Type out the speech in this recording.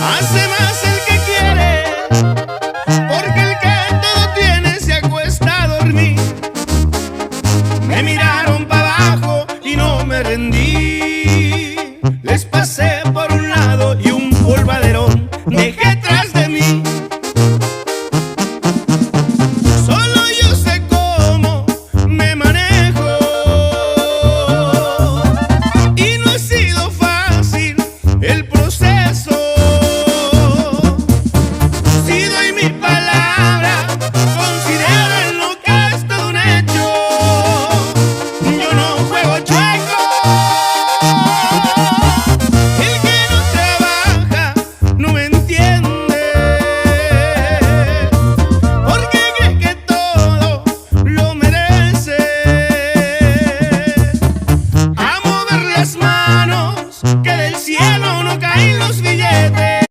Hace más el que quiere, porque el que todo tiene se acuesta a dormir. Me miraron para abajo y no me rendí. Les pasé por un lado y un polvaderón dejé